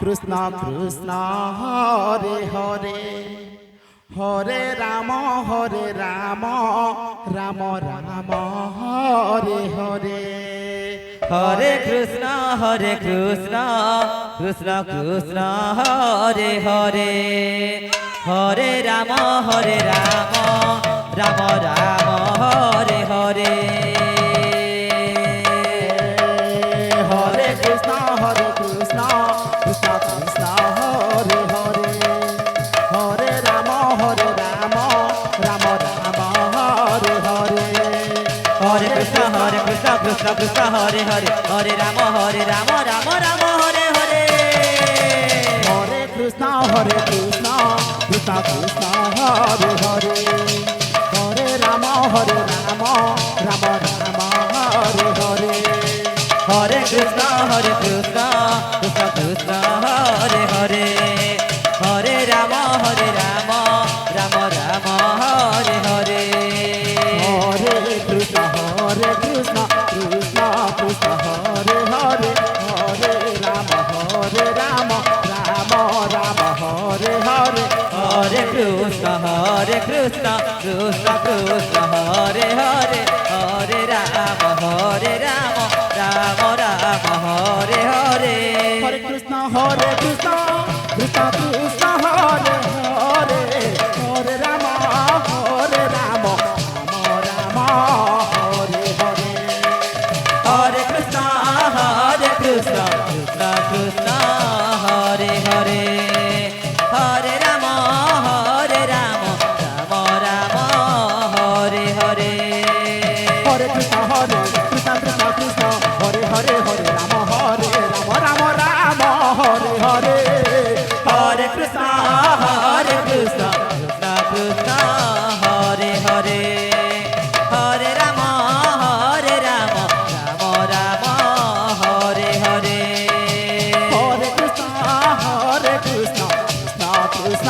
Krishna Krishna Hare Hare Hare Ram Ram Ram Hare Hare Hare Krishna Krishna Krishna Hare Hare Hare Ram Ram Ram Hare Hare Hare Krishna Krishna Krishna Hare Hare Hare Ram Ram Ram Hare Hare Hare Krishna Krishna Krishna Hare Hare Hare Ram Ram Ram Hare Hare Hare Krishna Krishna Krishna Krishna Hare Hare Hare Ram Ram Ram Ram Hare Hare Hare Krishna Krishna Krishna Hare Hare Hare Ram Ram Ram Ram Hare Hare Hare Krishna Krishna Krishna Hare Hare Hare Ram Ram Ram Ram Hare Hare Hare Krishna Krishna Krishna Hare Hare Hare Ram Ram Ram Hare Hare Hare Krishna Krishna Krishna Krishna Hare Hare Hare Ram Ram Ram Hare Hare Hare Krishna Krishna Krishna Hare Hare Hare Ram Ram Ram Hare Hare Hare Krishna Krishna Krishna Hare Hare Hare Ram Ram Ram Hare Hare Hare Krishna Krishna Krishna Hare Hare Hare Ram Ram Ram Hare Hare Hare Krishna Krishna Krishna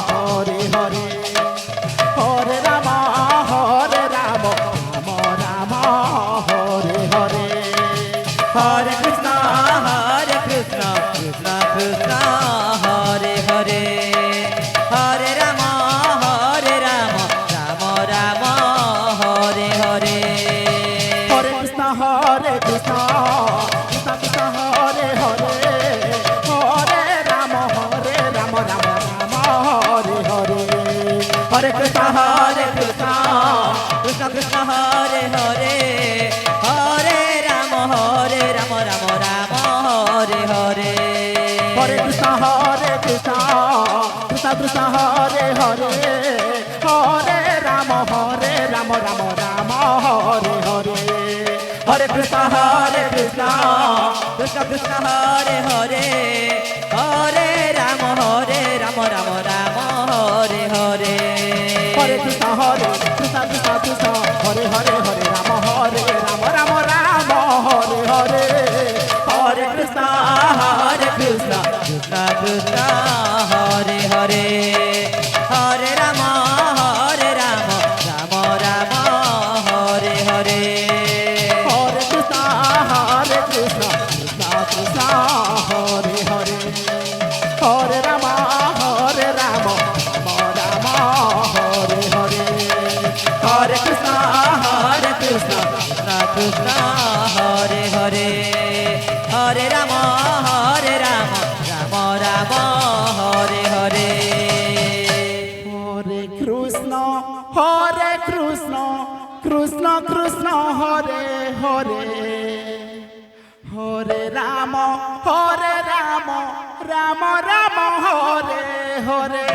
Hare Hare Hare Ram Ram Ram Hare Hare Hare Krishna Krishna Krishna Hare Hare Hare Ram Ram Ram Hare Hare Hare Krishna Krishna Krishna Hare Hare Hare Ram Ram Ram Hare Hare Hare Krishna Krishna Krishna Hare Hare Hare Ram Ram Ram Hare Hare Hare Krishna Krishna Krishna Hare Hare Hare Ram Ram Ram Hare Hare Hare Krishna Krishna Krishna Hare Hare Hare Ram Ram Ram Hare Hare Hare Krishna Krishna Krishna Hare Hare Hare Ram Ram Ram Hare Hare Hare Krishna Krishna Krishna Hare Hare Hare Ram Ram Ram Hare Hare Hare Krishna Krishna Krishna Hare Hare Hare Ram Ram Ram Hare Hare Hare Krishna Krishna Krishna Hare Hare Hare Ram Ram Ram Hare Hare Hare Krishna Krishna Krishna Hare Hare Hare Ram Ram Ram Hare Hare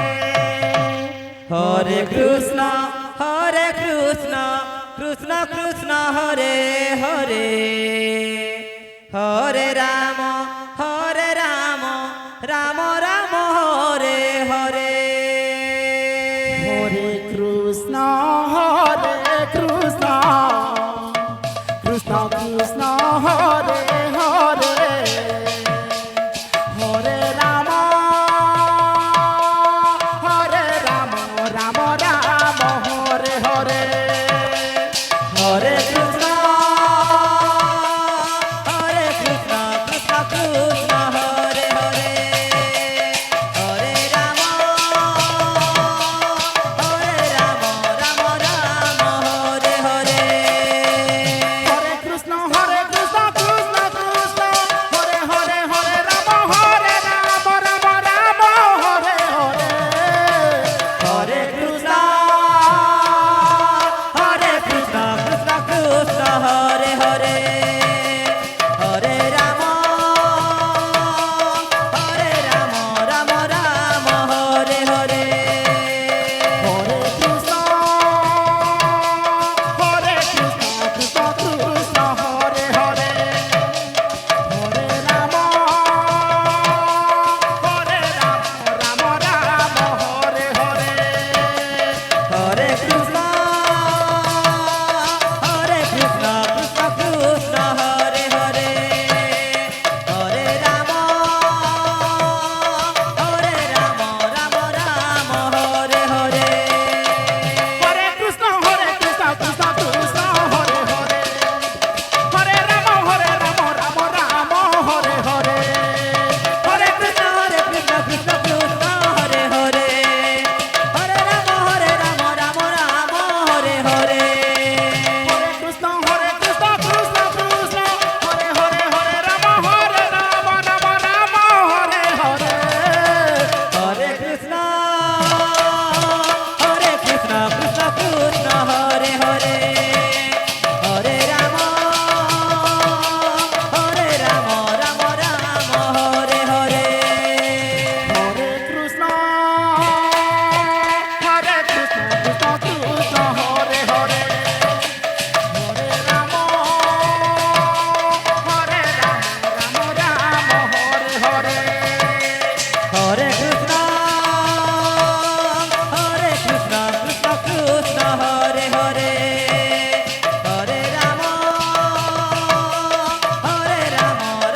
Hare Krishna Krishna Krishna Hare Hare Hare Ram Ram Ram Hare Hare Hare Krishna Krishna Krishna Hare Hare Hare Ram Ram Ram Hare Hare Hare Krishna Krishna Krishna Hare Hare Hare Krishna, Krishna Krishna, Hare Hare, Hare Rama,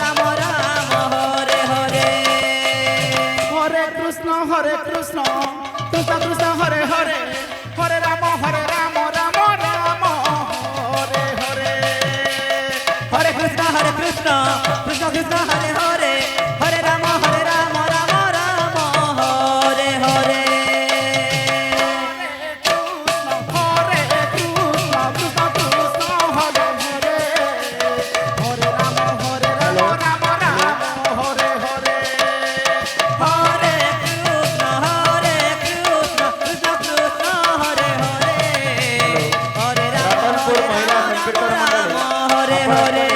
Rama Rama, Hare Hare. Hare Krishna, Krishna Krishna, Hare Hare, Hare Rama, Rama Rama, Hare Hare. Hare Krishna, Krishna Krishna, Hare Hare, Hare Rama, Rama Rama, Hare Hare. Hare Krishna, Krishna Krishna, Hare Hare, Hare Rama, Rama Rama, Hare Hare. Hare Krishna, Krishna Krishna, Hare Hare, Hare Rama, Rama, Hare Hare.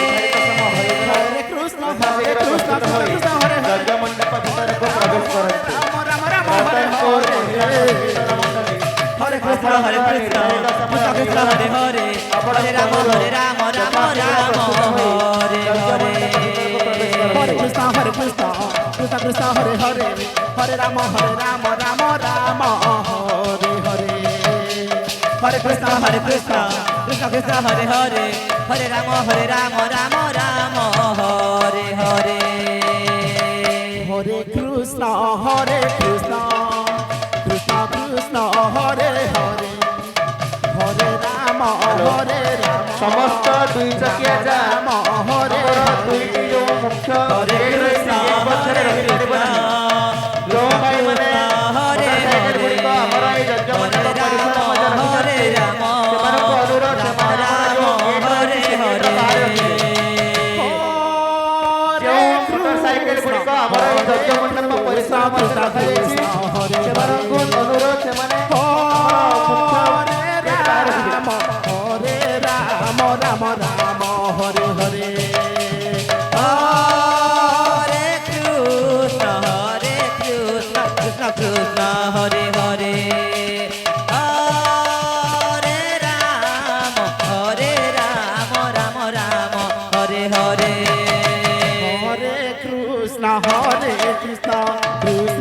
Hare Krishna, Krishna Krishna, Hare Hare, Ganga मंडपात प्रवेश करत Rama Rama, Hare Hare. Hare Krishna, Krishna Krishna, Hare Hare, Hare Rama, Rama Rama, Hare Hare. Hare Krishna, Krishna Krishna, Hare Hare, Hare Rama, Rama Rama, Hare Hare. Hare Krishna, Krishna Krishna, Hare Hare, Hare Rama, Rama Rama, Hare Hare. Hare Krishna, Krishna Krishna, Hare Hare, Hare Rama, Rama. समस्त दुई चकिया जान Hare दुईटी जो मुख्य Hare Krishna, Krishna, जो भाई माने Hare motorcycle गुड़िक आमर एई यज्ञ मंडप परिसर मध्य Hare Rama, सेमानकु अनुरोध सेमाने Hare Hare. जो मोटरसाइकेल गुड़िक आमर एई यज्ञ मंडप परिसर मध्य रखाଯାଇଛି सेमानकु अनुरोध सेमाने Rama Rama, Hare Hare. Hare Krishna, Krishna Krishna, Hare Hare, Hare Rama, Rama Rama, Hare Hare. Hare Krishna, Krishna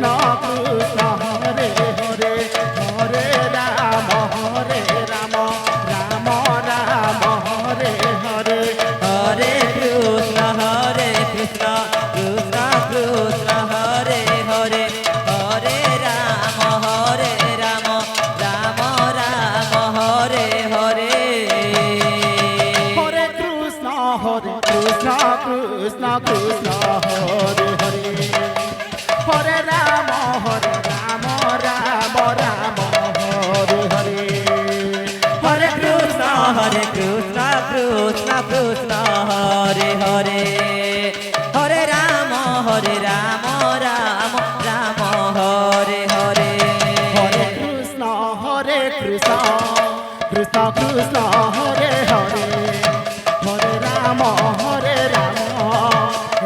Krishna, Hare Hare, Hare Rama, Rama Rama, Hare Hare. Hare Krishna, Krishna Krishna, Hare Hare, Hare Rama, Rama Rama, Hare Hare. Hare Krishna, Krishna Krishna, Hare Hare, Hare Rama, Rama Rama, Hare Hare. Hare Krishna, Krishna Krishna, Hare Hare, Hare Rama, Rama Rama, Hare Hare. Hare Krishna, Krishna Krishna, Hare Hare, Hare Rama,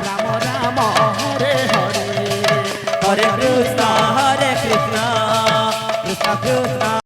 Rama Rama, Hare Hare. Hare Krishna, Krishna Krishna,